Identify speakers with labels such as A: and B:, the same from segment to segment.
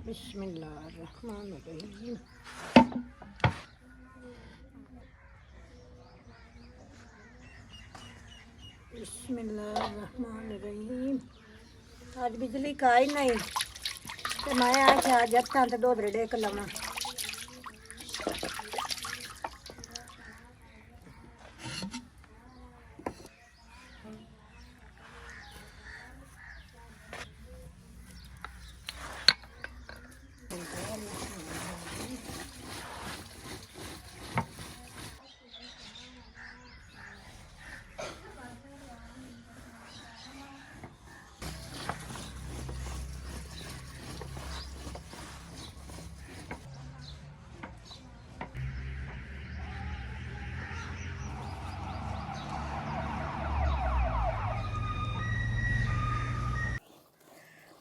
A: बिस्मिल्लाहिर्रहमानिर्रहीम। बिस्मिल्लाहिर्रहमानिर्रहीम। आज बिजली का ही नहीं तो मैं आख्या जत्ता तो दो डेक लवा।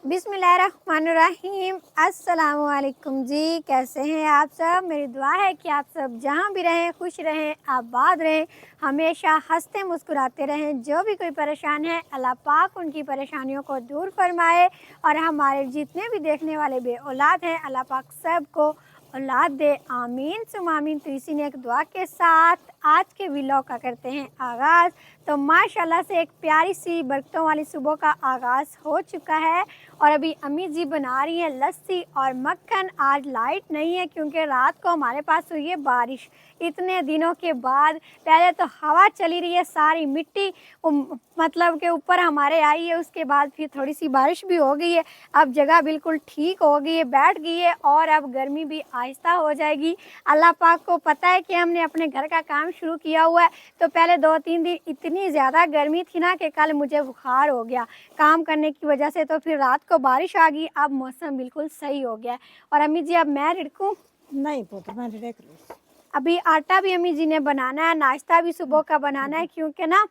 B: बिस्मिल्लाहिर्रहमानिर्रहीम। अस्सलामुअलैकुम जी, कैसे हैं आप सब। मेरी दुआ है कि आप सब जहाँ भी रहें खुश रहें, आबाद रहें, हमेशा हंसते मुस्कुराते रहें। जो भी कोई परेशान है अल्लाह पाक उनकी परेशानियों को दूर फरमाए और हमारे जितने भी देखने वाले बे औलाद हैं अल्लाह पाक सब को औलाद दे, आमीन सुम आमीन। तो इसी ने एक दुआ के साथ आज के व्लॉग का करते हैं आगाज़। तो माशाल्लाह से एक प्यारी सी बरकतों वाली सुबह का आगाज़ हो चुका है और अभी अम्मी जी बना रही हैं लस्सी और मक्खन। आज लाइट नहीं है क्योंकि रात को हमारे पास हुई है बारिश। इतने दिनों के बाद पहले तो हवा चली रही है, सारी मिट्टी मतलब के ऊपर हमारे आई है, उसके बाद फिर थोड़ी सी बारिश भी हो गई है। अब जगह बिल्कुल ठीक हो गई है, बैठ गई है और अब गर्मी भी आहिस्ता हो जाएगी। अल्लाह पाक को पता है कि हमने अपने घर का काम शुरू किया हुआ है। तो पहले 2-3 दिन इतनी ज़्यादा गर्मी थी ना कि कल मुझे बुखार हो गया काम करने की वजह से। तो फिर रात को बारिश आ गई, अब मौसम बिल्कुल सही हो गया है। और अम्मी जी अब मैं रिड़कूँ?
A: नहीं पुत्र मैं रिड़क लूँ।
B: अभी आटा भी अम्मी जी ने बनाना है, नाश्ता भी सुबह का बनाना है क्योंकि ना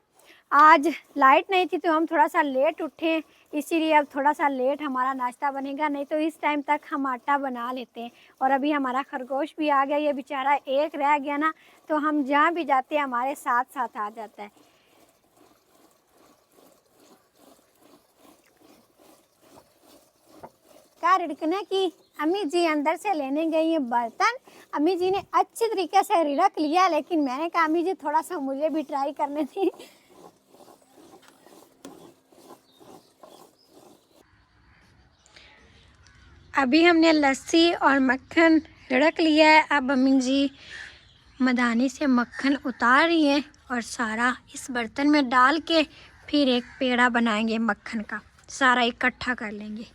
B: आज लाइट नहीं थी तो हम थोड़ा सा लेट उठे, इसीलिए अब थोड़ा सा लेट हमारा नाश्ता बनेगा। नहीं तो इस टाइम तक हम आटा बना लेते हैं। और अभी हमारा खरगोश भी आ गया, ये बेचारा एक रह गया ना तो हम जहाँ भी जाते हैं हमारे साथ साथ आ जाता है। क्या रिड़कने की अम्मी जी अंदर से लेने गई हैं बर्तन। अम्मी जी ने अच्छी तरीके से रिड़क लिया, लेकिन मैंने कहा अम्मी जी थोड़ा सा मुझे भी ट्राई करने थी। अभी हमने लस्सी और मक्खन रिड़क लिया है। अब अम्मी जी मदानी से मक्खन उतार रही हैं और सारा इस बर्तन में डाल के फिर एक पेड़ा बनाएंगे मक्खन का, सारा इकट्ठा कर लेंगे।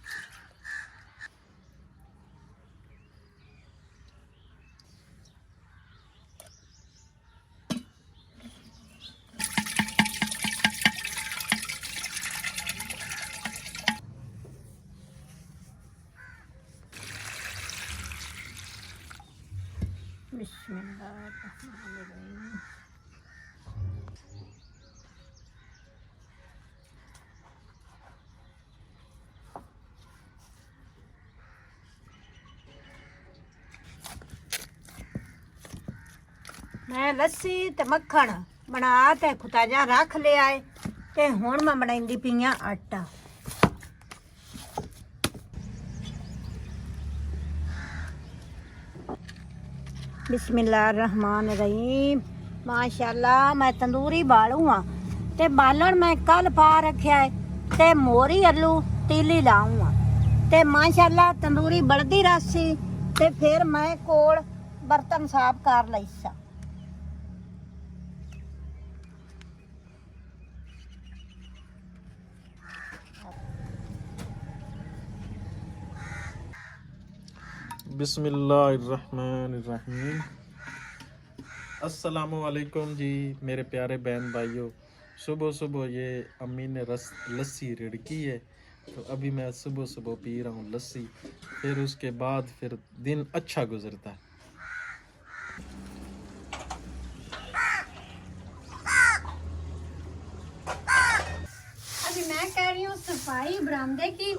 A: बिस्मिल्लाहिर्रहमानिर्रहीम। मैं लस्सी ते मक्खन बना ते खुताजा रख लिया है ते हुण मैं बनाइंदी पई आं आटा। बिस्मिल्लाहिर्रहमानिर्रहीम। माशाल्लाह मैं तंदूरी बालू हाँ ते बालन मैं कल पा रखा है ते मोरी आलू तीली लाऊँ ते माशाल्लाह तंदूरी बलदी रसी ते फिर मैं कोल बर्तन साफ कर लईसा।
C: बिस्मिल्लाहिर्रहमानिर्रहीम। अस्सलामुअलैकुम जी मेरे प्यारे बहन भाइयों। सुबह सुबह ये अम्मी ने लस्सी रिड़की है तो अभी मैं सुबह सुबह पी रहा हूँ लस्सी। फिर उसके बाद फिर दिन अच्छा गुजरता है।
B: अभी मैं कर रही हूँ सफाई बरामदे की।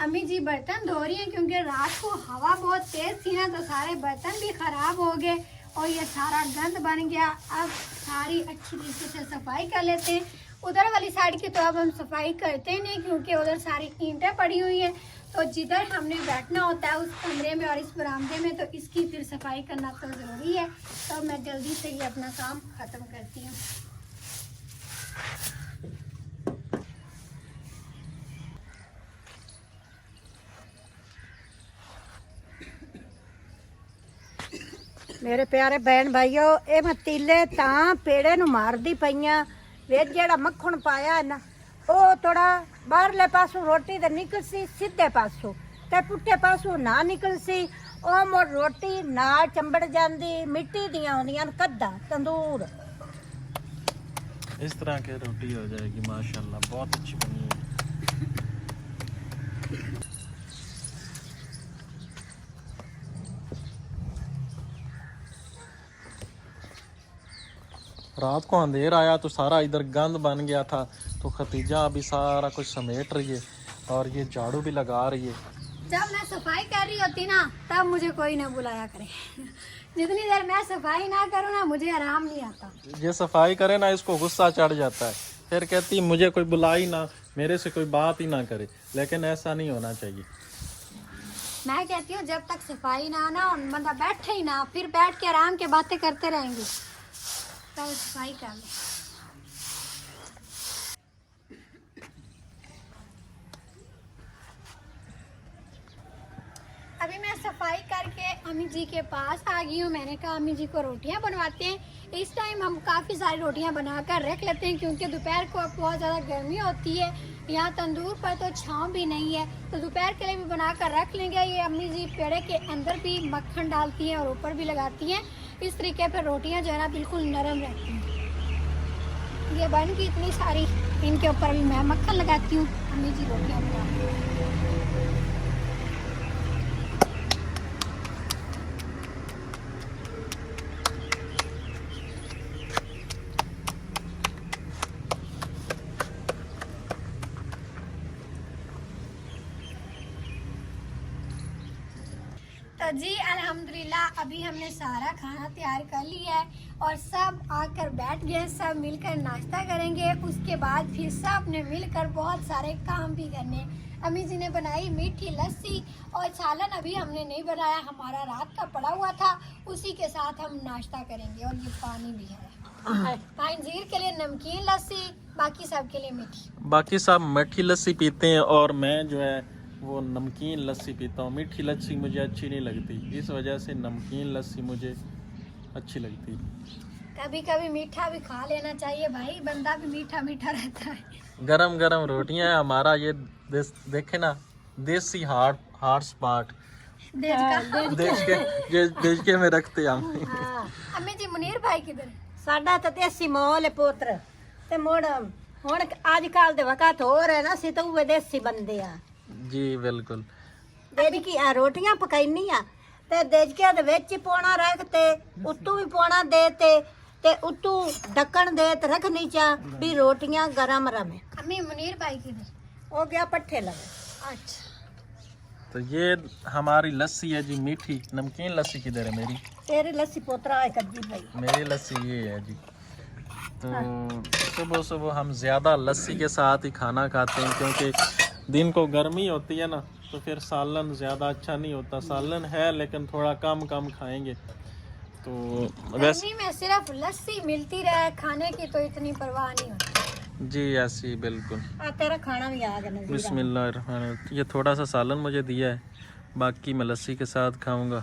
B: अम्मी जी बर्तन धो रही हैं क्योंकि रात को हवा बहुत तेज थी ना तो सारे बर्तन भी खराब हो गए और ये सारा गंद बन गया। अब सारी अच्छी तरीके से सफाई कर लेते हैं। उधर वाली साइड की तो अब हम सफाई करते ही नहीं क्योंकि उधर सारी ईंटें पड़ी हुई हैं। तो जिधर हमने बैठना होता है उस कमरे में और इस बरामदे में, तो इसकी फिर सफाई करना तो ज़रूरी है। तो मैं जल्दी से ये अपना काम ख़त्म करती हूँ।
A: ਮੇਰੇ ਪਿਆਰੇ ਭੈਣ ਭਾਈਓ, ਇਹ ਮੈਂ ਤੀਲੇ ਤਾਂ ਪੇੜੇ ਨੂੰ ਮਾਰਦੀ ਪਈਆਂ। ਵਿੱਚ ਜਿਹੜਾ ਮੱਖਣ ਪਾਇਆ ਹੈ ਨਾ, ਉਹ ਥੋੜਾ ਬਾਹਰਲੇ ਪਾਸੋਂ ਰੋਟੀ ਤੇ ਨਿਕਲ ਸੀ ਸਿੱਧੇ ਪਾਸੋਂ, ਤੇ ਪੁੱਠੇ ਪਾਸੋਂ ਨਾ ਨਿਕਲ ਸੀ। ਉਹ ਮੋੜ ਰੋਟੀ ਨਾਲ ਚੰਬੜ ਜਾਂਦੀ। ਮਿੱਟੀ ਦੀਆਂ ਹੁੰਦੀਆਂ ਕੱਦਾ ਤੰਦੂਰ।
C: इस तरह की रोटी हो जाएगी माशाल्लाह, बहुत अच्छी बनी है। रात को अंधेर आया तो सारा इधर गंद बन गया था, तो खतीजा अभी सारा कुछ समेट रही है और ये झाड़ू भी लगा रही है।
B: जब मैं सफाई कर रही होती ना तब मुझे कोई ना बुलाया करे। जितनी देर मैं सफाई ना करूँ ना मुझे आराम नहीं आता।
C: ये सफाई करे ना इसको गुस्सा चढ़ जाता है, फिर कहती मुझे कोई बुलाई ना, मेरे से कोई बात ही ना करे। लेकिन ऐसा नहीं होना चाहिए।
B: मैं कहती हूँ जब तक सफाई ना ना बंदा बैठे ही ना, फिर बैठ के आराम के बातें करते रहेंगे। पहले सफाई कर ले। अभी मैं सफाई करके अम्मी जी के पास आ गई हूँ। मैंने कहा अम्मी जी को रोटियाँ बनवाते हैं। इस टाइम हम काफ़ी सारी रोटियाँ बनाकर रख लेते हैं क्योंकि दोपहर को बहुत ज़्यादा गर्मी होती है। यहाँ तंदूर पर तो छाँव भी नहीं है, तो दोपहर के लिए भी बनाकर रख लेंगे। ये अम्मी जी पेड़े के अंदर भी मक्खन डालती हैं और ऊपर भी लगाती हैं। इस तरीके पर रोटियाँ जो है ना बिल्कुल नरम रहती हैं। ये बन की इतनी सारी, इनके ऊपर भी मैं मक्खन लगाती हूँ, अम्मी जी रोटियाँ बनाती हैं। तो जी अल्हम्दुलिल्लाह अभी हमने सारा खाना तैयार कर लिया है और सब आकर बैठ गए। सब मिलकर नाश्ता करेंगे, उसके बाद फिर सब ने मिलकर बहुत सारे काम भी करने। अम्मी जी ने बनाई मीठी लस्सी और सालन अभी हमने नहीं बनाया, हमारा रात का पड़ा हुआ था, उसी के साथ हम नाश्ता करेंगे। और ये पानी भी है। तानजीर के लिए नमकीन लस्सी, बाकी सब के लिए मीठी।
C: बाकी सब मीठी लस्सी पीते हैं और मैं जो है वो नमकीन लस्सी पीता हूँ। मीठी लस्सी मुझे अच्छी नहीं लगती, इस वजह से नमकीन लस्सी मुझे अच्छी लगती।
B: कभी कभी मीठा भी खा लेना चाहिए भाई, बंदा भी मीठा मीठा रहता है।
C: गरम गरम रोटियां हैं। हमारा ये देखे ना, देसी हार्ट स्पॉट देश के में रखते हम।
B: अम्मी जी मुनीर भाई किधर है?
A: ਸਾਡਾ ਤਾਂ ਦੇਸੀ ਮਾਹੌਲ ਹੈ ਪੁੱਤਰ। ਤੇ ਮੁੜ ਹੁਣ ਅੱਜ ਕੱਲ ਦੇ ਵਕਤ ਹੋ ਰਹੇ ਨਾ, ਅਸੀਂ ਤਾਂ ਉਹ ਦੇਸੀ ਬੰਦੇ ਆ।
C: जी बिल्कुल।
A: ਦੇਜ ਕੀ ਆ ਰੋਟੀਆਂ ਪਕਾਈਨੀ ਆ ਤੇ ਦੇਜਕਿਆ ਦੇ ਵਿੱਚ ਹੀ ਪਾਉਣਾ ਰੱਖ ਤੇ ਉੱਤੋਂ ਵੀ ਪਾਉਣਾ ਦੇ ਤੇ ਉੱਤੋਂ ਢੱਕਣ ਦੇ ਤੇ ਰੱਖਣੀ ਚਾ ਵੀ ਰੋਟੀਆਂ ਗਰਮ ਰਵੇ।
B: अम्मी मुनीर भाई किधर?
A: ਹੋ ਗਿਆ ਪੱਠੇ ਲਵੇ।
B: अच्छा
C: तो ये हमारी लस्सी है जी, मीठी। नमकीन लस्सी किधर है मेरी?
A: ਤੇਰੀ ਲੱਸੀ ਪੋਤਰਾ ਹੈ ਕੱਜੀ ਭਾਈ।
C: मेरी लस्सी ये है जी। तो सुबह सुबह हम ज़्यादा लस्सी के साथ ही खाना खाते हैं क्योंकि दिन को गर्मी होती है ना, तो फिर सालन ज़्यादा अच्छा नहीं होता। सालन है लेकिन थोड़ा कम खाएंगे। तो वैसे
B: गर्मी में सिर्फ लस्सी मिलती रहे खाने की तो इतनी परवाह नहीं होती।
C: जी ऐसी बिल्कुल।
A: ਆ ਤੇਰਾ ਖਾਣਾ ਵੀ ਆ ਗਿਆ ਨਜ਼ੀਰਾ।
C: बिस्मिल्लाह। ये थोड़ा सा सालन मुझे दिया है, बाकी मैं लस्सी के साथ खाऊंगा।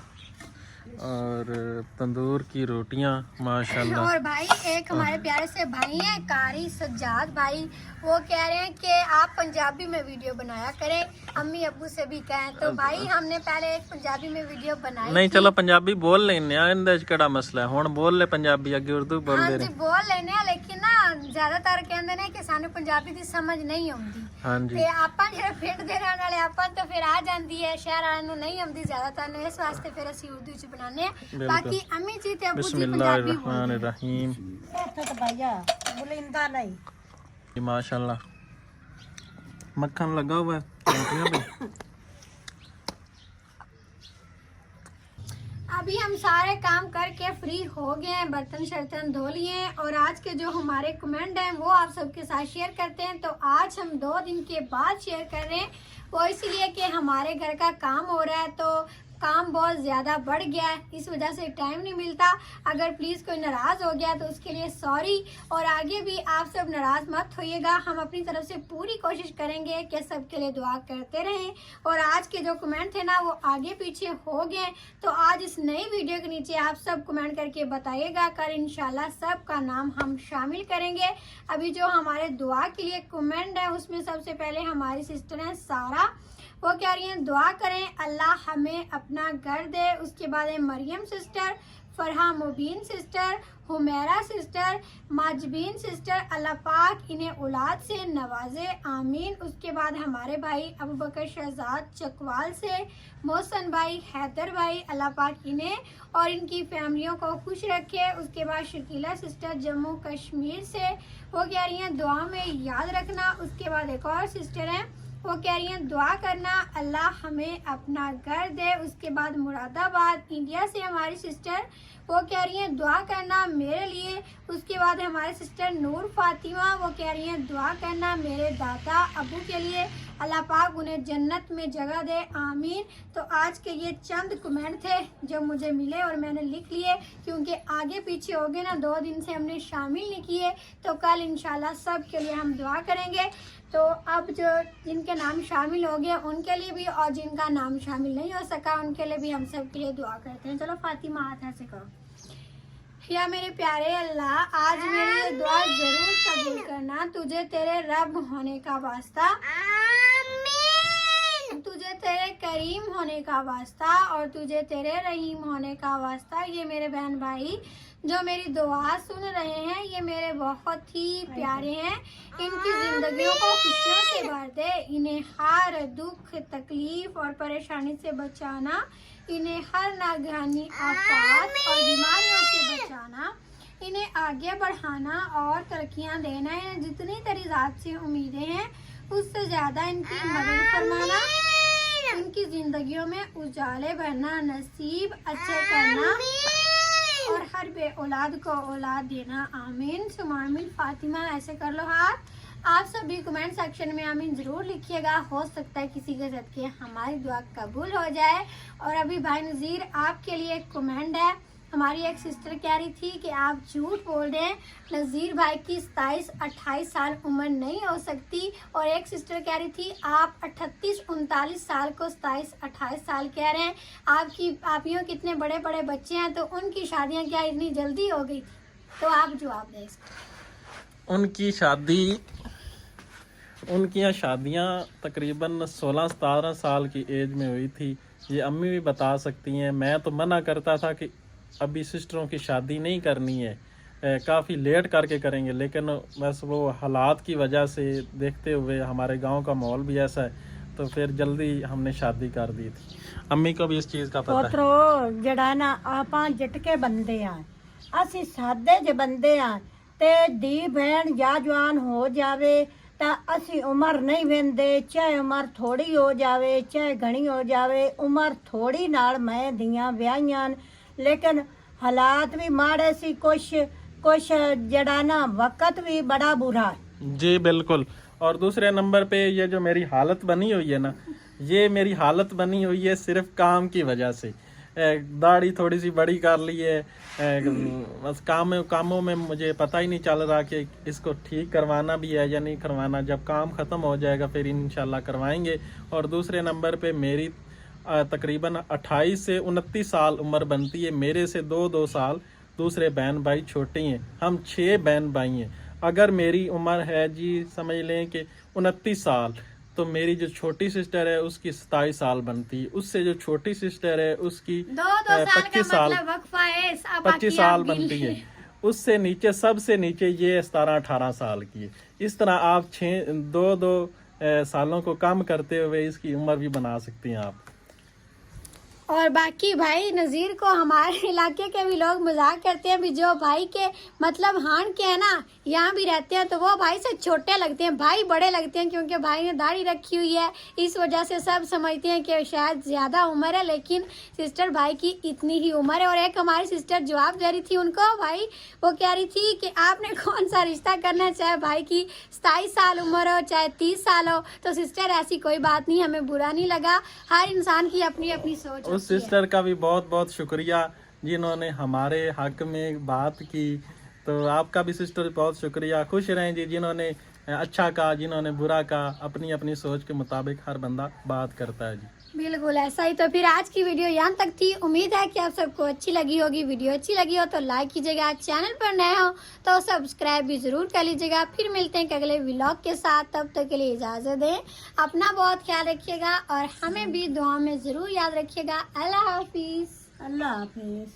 C: और तंदूर की रोटियां माशाल्लाह।
B: और भाई एक हमारे प्यारे से भाई हैं कारी सज्जाद भाई, वो कह रहे हैं कि आप पंजाबी में वीडियो बनाया करें, अम्मी अब्बू से भी कहें। तो भाई हमने पहले एक पंजाबी में वीडियो बनाई
C: नहीं
B: थी।
C: चलो पंजाबी बोल लेने आ, इंदे च केड़ा मसला है। हुण बोल ले पंजाबी, अगे उर्दू बोल
B: हाँ
C: दे
B: जी
C: रहे।
B: बोल लेने हैं, लेकिन ना ज्यादातर कहते हैं कि सानू पंजाबी की समझ नहीं आती।
C: हाँ जी
B: ਤੇ ਆਪਾਂ ਜਿਹੜੇ ਪਿੰਡ ਦੇ ਰਹਿਣ ਵਾਲੇ ਆਪਾਂ ਤਾਂ ਫਿਰ ਆ ਜਾਂਦੀ ਹੈ, ਸ਼ਹਿਰ ਵਾਲਿਆਂ ਨੂੰ ਨਹੀਂ ਆਉਂਦੀ ਜ਼ਿਆਦਾਤਰ ਨੂੰ, ਇਸ ਵਾਸਤੇ ਫਿਰ ਅਸੀਂ ਉਰਦੂ ਚ ਬਣਾਉਂਦੇ ਆ। ਬਾਕੀ अम्मी जी ते अब्बू जी पंजाबी बोलते हैं।
C: बिस्मिल्लाहिर्रहमानिर्रहीम।
A: ਇੱਥੇ ਤਾਂ ਭਾਈਆ ਬੁਲਿੰਦਾ ਨਹੀਂ।
C: जी माशाल्लाह मक्खन लगा हुआ है रोटियों पे।
B: अभी हम सारे काम करके फ्री हो गए हैं, बर्तन शर्तन धो लिए हैं और आज के जो हमारे कमेंट हैं वो आप सबके साथ शेयर करते हैं। तो आज हम 2 दिन के बाद शेयर कर रहे हैं, वो इसलिए कि हमारे घर का काम हो रहा है तो काम बहुत ज़्यादा बढ़ गया है, इस वजह से टाइम नहीं मिलता। अगर प्लीज़ कोई नाराज़ हो गया तो उसके लिए सॉरी, और आगे भी आप सब नाराज़ मत होइएगा। हम अपनी तरफ से पूरी कोशिश करेंगे कि सबके लिए दुआ करते रहें। और आज के जो कमेंट थे ना वो आगे पीछे हो गए, तो आज इस नई वीडियो के नीचे आप सब कमेंट करके बताइएगा, कल इंशाल्लाह सबका नाम हम शामिल करेंगे। अभी जो हमारे दुआ के लिए कमेंट है उसमें सबसे पहले हमारी सिस्टर हैं सारा, वो कह रही हैं दुआ करें अल्लाह हमें अपना घर दे। उसके बाद है Mariam sister, Farha Mubeen sister, Humaira sister, Majbeen sister, Allah पाक इन्हें औलाद से नवाजे, आमीन। उसके बाद हमारे भाई अबू बकर शहजाद चकवाल से, मोहसन भाई, हैदर भाई, अल्लाह पाक इन्हें और इनकी फैमिलियों को खुश रखे। उसके बाद शकीला सिस्टर जम्मू कश्मीर से, वो कह रही हैं दुआ में याद रखना। उसके बाद एक और सिस्टर हैं, वो कह रही हैं दुआ करना अल्लाह हमें अपना घर दे। उसके बाद मुरादाबाद इंडिया से हमारी सिस्टर, वो कह रही हैं दुआ करना मेरे लिए। उसके बाद हमारे सिस्टर नूर फातिमा, वो कह रही हैं दुआ करना मेरे दादा अबू के लिए, अल्लाह पाक उन्हें जन्नत में जगह दे, आमीन। तो आज के ये चंद कमेंट थे जो मुझे मिले और मैंने लिख लिए, क्योंकि आगे पीछे हो गए ना, 2 दिन से हमने शामिल नहीं किए, तो कल इंशाल्लाह सब के लिए हम दुआ करेंगे। तो अब जो जिनके नाम शामिल हो गए उनके लिए भी, और जिनका नाम शामिल नहीं हो सका उनके लिए भी हम सब के लिए दुआ करते हैं। चलो फातिमा हाथ ऐसे करो। या मेरे प्यारे अल्लाह, आज मेरी ये दुआ जरूर कबूल करना, तुझे तेरे रब होने का वास्ता, तुझे तेरे करीम होने का वास्ता और तुझे तेरे रहीम होने का वास्ता। ये मेरे बहन भाई जो मेरी दुआ सुन रहे हैं, ये मेरे बहुत ही प्यारे हैं, इनकी जिंदगियों को खुशियों से भर दे, इन्हें हर दुख तकलीफ और परेशानी से बचाना, इन्हें हर नागहानी आफत और बीमारियों से बचाना, इन्हें आगे बढ़ाना और तरक्कियां देना। इन्हें जितनी तेरी ज़ात से उम्मीदें हैं उससे ज़्यादा इनकी मदद फरमाना, इनकी जिंदगियों में उजाले भरना, नसीब अच्छे करना और हर बे औलाद को औलाद देना, आमीन सुमा आमीन। फातिमा ऐसे कर लो हाथ। आप सभी कमेंट सेक्शन में आमीन जरूर लिखिएगा, हो सकता है किसी के सदके हमारी दुआ कबूल हो जाए। और अभी भाई नज़ीर आपके लिए एक कमेंट है, हमारी एक सिस्टर कह रही थी कि आप झूठ बोल रहे हैं, नज़ीर भाई की 27-28 साल उम्र नहीं हो सकती। और एक सिस्टर कह रही थी आप 38-39 साल को 27-28 साल कह रहे हैं, आपकी आपियों कितने बड़े बड़े बच्चे हैं, तो उनकी शादियां क्या इतनी जल्दी हो गई? तो आप जवाब दें इसका।
C: उनकी यहाँ शादियाँ तकरीबन 16-17 साल की एज में हुई थी। ये अम्मी भी बता सकती हैं। मैं तो मना करता था कि अभी सिस्टरों की शादी नहीं करनी है, काफ़ी लेट करके करेंगे, लेकिन बस वो हालात की वजह से देखते हुए, हमारे गांव का माहौल भी ऐसा है, तो फिर जल्दी हमने शादी कर दी थी। अम्मी को भी इस चीज़ का पता है।
A: जड़ा ना आपां झटके बंदे आ, ਅਸੀਂ ਸਾਦੇ ਜਿਹੇ ਬੰਦੇ ਆ, ਤੇ ਦੀ ਭੈਣ ਜਾਂ ਜਵਾਨ ਹੋ ਜਾਵੇ ਤਾਂ ਅਸੀਂ ਉਮਰ ਨਹੀਂ ਵੇਂਦੇ, ਚਾਹੇ ਉਮਰ ਥੋੜੀ ਹੋ ਜਾਵੇ ਚਾਹੇ ਘਣੀ ਹੋ ਜਾਵੇ, ਉਮਰ ਥੋੜੀ ਨਾਲ ਮੈਂ ਦੀਆਂ ਵਿਆਹੀਆਂ, लेकिन हालात भी माड़े सी, कुछ जड़ा ना वक्त भी बड़ा बुरा है।
C: जी बिल्कुल। और दूसरे नंबर पे ये जो मेरी हालत बनी हुई है ना, ये मेरी हालत बनी हुई है सिर्फ काम की वजह से। दाढ़ी थोड़ी सी बड़ी कर ली है, बस कामों में मुझे पता ही नहीं चल रहा कि इसको ठीक करवाना भी है या नहीं करवाना। जब काम ख़त्म हो जाएगा फिर इंशाल्लाह करवाएंगे। और दूसरे नंबर पे मेरी तकरीबन 28 से 29 साल उम्र बनती है। मेरे से 2 साल दूसरे बहन भाई छोटे हैं, हम 6 बहन भाई हैं। अगर मेरी उम्र है जी समझ लें कि 29 साल, तो मेरी जो छोटी सिस्टर है उसकी 27 साल बनती है, उससे जो छोटी सिस्टर है उसकी 25 साल बनती है, उससे नीचे सबसे नीचे ये 17-18 साल की है। इस तरह आप 2 सालों को कम करते हुए इसकी उम्र भी बना सकती हैं आप।
B: और बाकी भाई नज़ीर को हमारे इलाके के भी लोग मजाक करते हैं, भी जो भाई के मतलब हान के है ना यहाँ भी रहते हैं, तो वो भाई से छोटे लगते हैं, भाई बड़े लगते हैं, क्योंकि भाई ने दाढ़ी रखी हुई है। इस वजह से सब समझते हैं कि शायद ज़्यादा उम्र है, लेकिन सिस्टर भाई की इतनी ही उम्र है। और एक हमारी सिस्टर जवाब दे रही थी उनको, भाई वो कह रही थी कि आपने कौन सा रिश्ता करना है, चाहे भाई की 27 साल उम्र हो चाहे 30 साल हो। तो सिस्टर ऐसी कोई बात नहीं, हमें बुरा नहीं लगा, हर इंसान की अपनी अपनी सोच
C: उस सिस्टर का भी बहुत बहुत शुक्रिया जिन्होंने हमारे हक में बात की। तो आपका भी सिस्टर बहुत शुक्रिया, खुश रहें जी। जिन्होंने अच्छा कहा, जिन्होंने बुरा कहा, अपनी अपनी सोच के मुताबिक हर बंदा बात करता है जी।
B: बिल्कुल ऐसा ही। तो फिर आज की वीडियो यहाँ तक थी, उम्मीद है कि आप सबको अच्छी लगी होगी। वीडियो अच्छी लगी हो तो लाइक कीजिएगा, चैनल पर नए हो तो सब्सक्राइब भी जरूर कर लीजिएगा। फिर मिलते हैं अगले व्लॉग के साथ, तब तक के लिए इजाज़त दें, अपना बहुत ख्याल रखिएगा और हमें भी दुआ में ज़रूर याद रखिएगा। अल्लाह हाफिज़।
A: अल्लाह हाफिज।